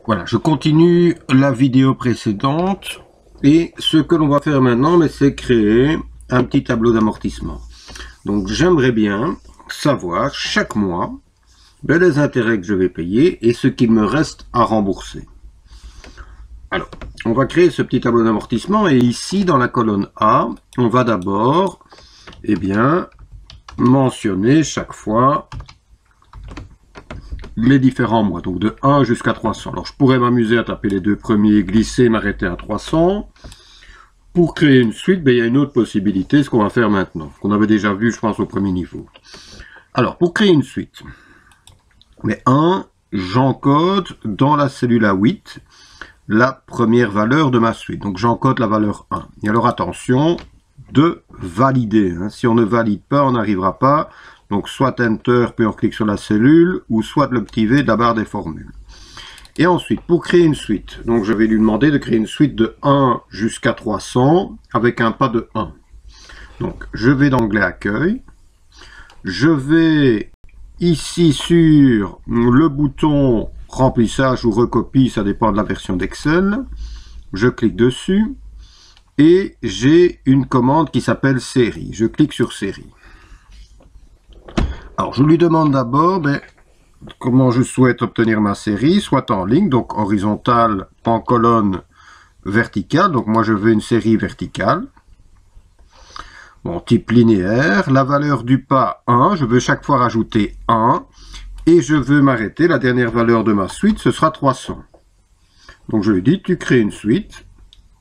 Voilà, je continue la vidéo précédente et ce que l'on va faire maintenant, c'est créer un petit tableau d'amortissement. Donc j'aimerais bien savoir chaque mois les intérêts que je vais payer et ce qu'il me reste à rembourser. Alors, on va créer ce petit tableau d'amortissement et ici dans la colonne A, on va d'abord mentionner chaque fois les différents mois, donc de 1 jusqu'à 300. Alors je pourrais m'amuser à taper les deux premiers, glisser, m'arrêter à 300. Pour créer une suite, il y a une autre possibilité, ce qu'on va faire maintenant, qu'on avait déjà vu, je pense, au premier niveau. Alors, pour créer une suite, j'encode dans la cellule A8 la première valeur de ma suite. Donc j'encode la valeur 1. Et alors attention de valider. Si on ne valide pas, on n'arrivera pas. Donc soit Enter, puis on clique sur la cellule, ou soit le petit V de la barre des formules. Et ensuite, pour créer une suite, donc je vais lui demander de créer une suite de 1 jusqu'à 300 avec un pas de 1. Donc je vais dans l'onglet Accueil. Je vais ici sur le bouton Remplissage ou Recopie, ça dépend de la version d'Excel. Je clique dessus et j'ai une commande qui s'appelle Série. Je clique sur Série. Alors, je lui demande d'abord comment je souhaite obtenir ma série, soit en ligne, donc horizontale, en colonne, verticale. Donc, moi, je veux une série verticale. Bon, type linéaire. La valeur du pas, 1. Je veux chaque fois rajouter 1. Et je veux m'arrêter. La dernière valeur de ma suite, ce sera 300. Donc, je lui dis, tu crées une suite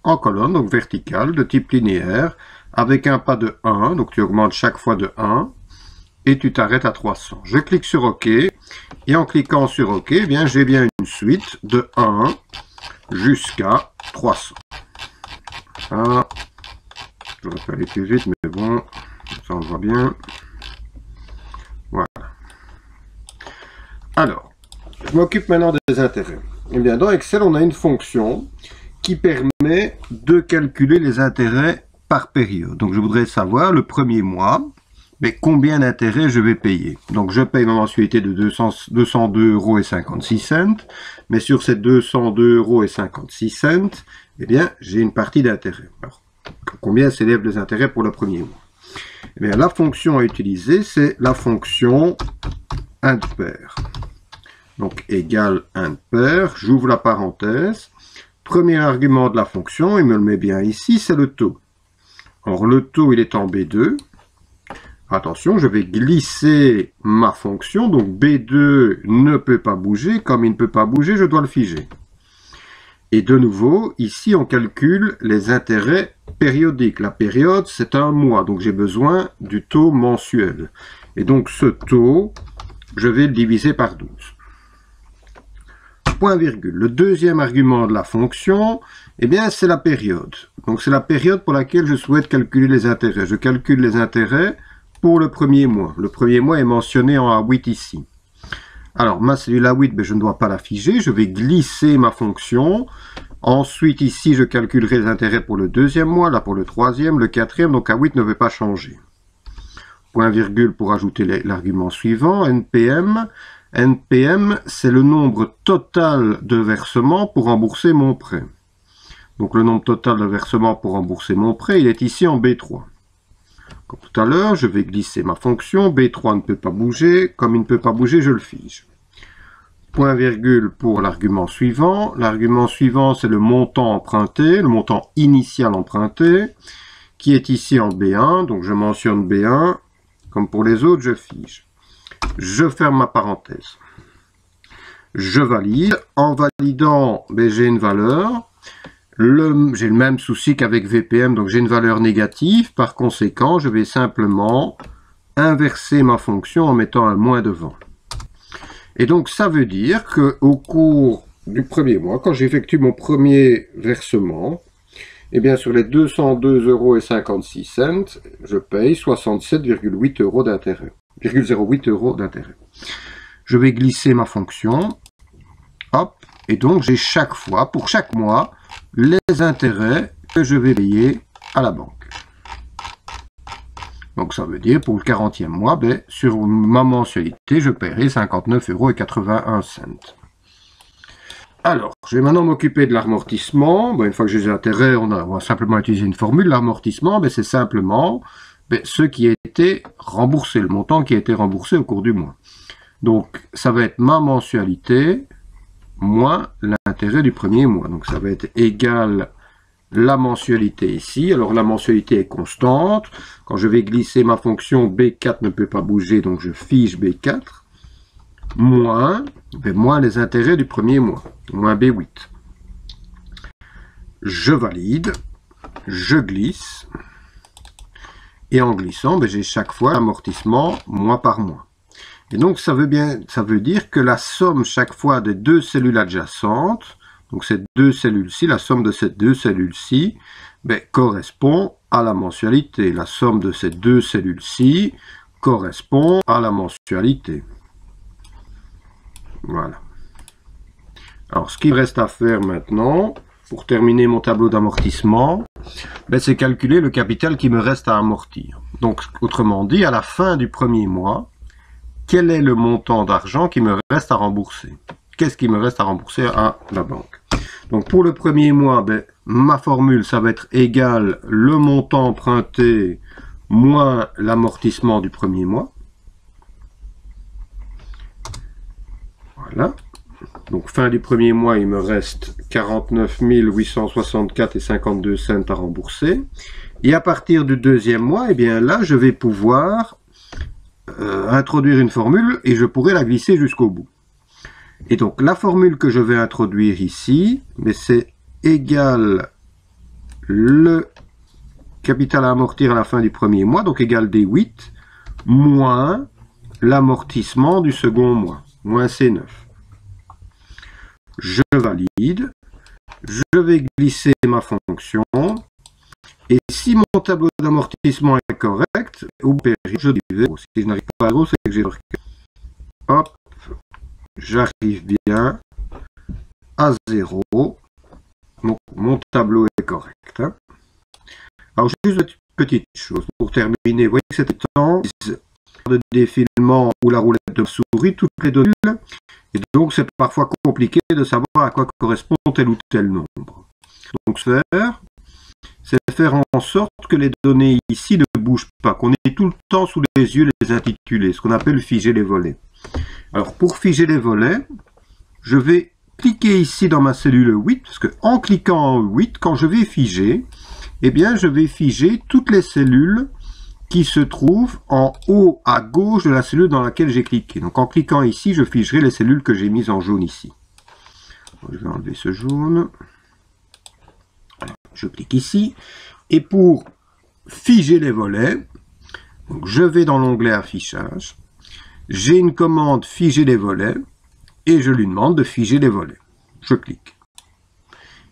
en colonne, donc verticale, de type linéaire, avec un pas de 1. Donc, tu augmentes chaque fois de 1. Et tu t'arrêtes à 300. Je clique sur OK, et en cliquant sur OK, j'ai bien une suite de 1 jusqu'à 300. Ah, j'aurais pu aller plus vite, mais bon, ça on voit bien. Voilà. Alors, je m'occupe maintenant des intérêts. Eh bien, dans Excel, on a une fonction qui permet de calculer les intérêts par période. Donc, je voudrais savoir le premier mois, combien d'intérêts je vais payer. Donc je paye ma mensualité de 202,56 €, mais sur ces 202,56 €, j'ai une partie d'intérêt. Alors, combien s'élèvent les intérêts pour le premier mois? La fonction à utiliser, c'est la fonction IntPair. Donc égale IntPair, j'ouvre la parenthèse. Premier argument de la fonction, il me le met bien ici, c'est le taux. Or le taux, il est en B2. Attention, je vais glisser ma fonction, donc B2 ne peut pas bouger, comme il ne peut pas bouger, je dois le figer. Et de nouveau, ici on calcule les intérêts périodiques. La période, c'est un mois, donc j'ai besoin du taux mensuel. Et donc ce taux, je vais le diviser par 12. Point virgule. Le deuxième argument de la fonction, c'est la période. Donc c'est la période pour laquelle je souhaite calculer les intérêts. Je calcule les intérêts pour le premier mois. Le premier mois est mentionné en A8 ici. Alors, ma cellule A8, je ne dois pas la figer. Je vais glisser ma fonction. Ensuite, ici, je calculerai les intérêts pour le deuxième mois, là pour le troisième, le quatrième. Donc, A8 ne veut pas changer. Point virgule pour ajouter l'argument suivant. NPM. NPM, c'est le nombre total de versements pour rembourser mon prêt. Donc, le nombre total de versements pour rembourser mon prêt, il est ici en B3. Comme tout à l'heure, je vais glisser ma fonction. B3 ne peut pas bouger. Comme il ne peut pas bouger, je le fige. Point virgule pour l'argument suivant. L'argument suivant, c'est le montant emprunté, le montant initial emprunté, qui est ici en B1. Donc je mentionne B1. Comme pour les autres, je fige. Je ferme ma parenthèse. Je valide. En validant, j'ai une valeur. J'ai le même souci qu'avec VPM, donc j'ai une valeur négative. Par conséquent, je vais simplement inverser ma fonction en mettant un moins devant. Et donc, ça veut dire qu'au cours du premier mois, quand j'effectue mon premier versement, sur les 202,56 €, je paye 67,08 € d'intérêt. 0,08 € d'intérêt. Je vais glisser ma fonction. Hop. Et donc, j'ai chaque fois, pour chaque mois, les intérêts que je vais payer à la banque. Donc ça veut dire pour le 40e mois, sur ma mensualité, je paierai 59,81 €. Alors, je vais maintenant m'occuper de l'amortissement. Bon, une fois que j'ai les intérêts, on va simplement utiliser une formule. L'amortissement, c'est simplement ce qui a été remboursé, le montant qui a été remboursé au cours du mois. Donc, ça va être ma mensualité moins l'intérêt du premier mois. Donc, ça va être égal la mensualité ici. Alors, la mensualité est constante. Quand je vais glisser ma fonction, B4 ne peut pas bouger, donc je fige B4. Moins les intérêts du premier mois, moins B8. Je valide, je glisse, et en glissant, j'ai chaque fois l'amortissement mois par mois. Et donc ça veut dire que la somme chaque fois des deux cellules adjacentes, donc ces deux cellules-ci, la somme de ces deux cellules-ci, correspond à la mensualité. La somme de ces deux cellules-ci correspond à la mensualité. Voilà. Alors, ce qu'il me reste à faire maintenant, pour terminer mon tableau d'amortissement, c'est calculer le capital qui me reste à amortir. Donc, autrement dit, à la fin du premier mois, quel est le montant d'argent qui me reste à rembourser? Qu'est-ce qui me reste à rembourser à la banque? Donc, pour le premier mois, ma formule, ça va être égal le montant emprunté moins l'amortissement du premier mois. Voilà. Donc, fin du premier mois, il me reste 49 864 et 52 cents à rembourser. Et à partir du deuxième mois, là, je vais pouvoir introduire une formule et je pourrai la glisser jusqu'au bout. Et donc, la formule que je vais introduire ici, c'est égal le capital à amortir à la fin du premier mois, donc égal D8, moins l'amortissement du second mois, moins C9. Je valide, je vais glisser ma fonction, et si mon tableau d'amortissement est correct, au péril, je dis 0. Si je n'arrive pas à 0, c'est que j'ai marqué. Hop, j'arrive bien à 0. Donc, mon tableau est correct. Alors, juste une petite chose pour terminer. Vous voyez que cette étant de défilement ou la roulette de souris, toutes les données. Et donc, c'est parfois compliqué de savoir à quoi correspond tel ou tel nombre. Donc, c'est faire en sorte que les données ici ne bougent pas, qu'on ait tout le temps sous les yeux les intitulés, ce qu'on appelle figer les volets. Alors, pour figer les volets, je vais cliquer ici dans ma cellule 8, parce que en cliquant en 8, quand je vais figer, je vais figer toutes les cellules qui se trouvent en haut à gauche de la cellule dans laquelle j'ai cliqué. Donc en cliquant ici, je figerai les cellules que j'ai mises en jaune ici. Donc, je vais enlever ce jaune. Alors, je clique ici. Et pour figer les volets, donc je vais dans l'onglet affichage. J'ai une commande figer les volets et je lui demande de figer les volets. Je clique.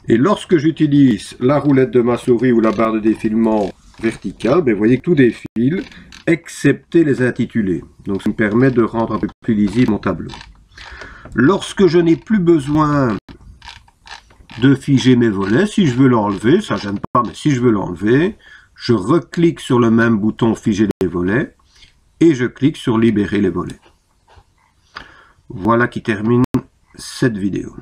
Et lorsque j'utilise la roulette de ma souris ou la barre de défilement verticale, vous voyez que tout défile, excepté les intitulés. Donc ça me permet de rendre un peu plus lisible mon tableau. Lorsque je n'ai plus besoin de figer mes volets, si je veux l'enlever, ça ne gêne pas, mais si je veux l'enlever, je reclique sur le même bouton figer les volets et je clique sur libérer les volets. Voilà qui termine cette vidéo.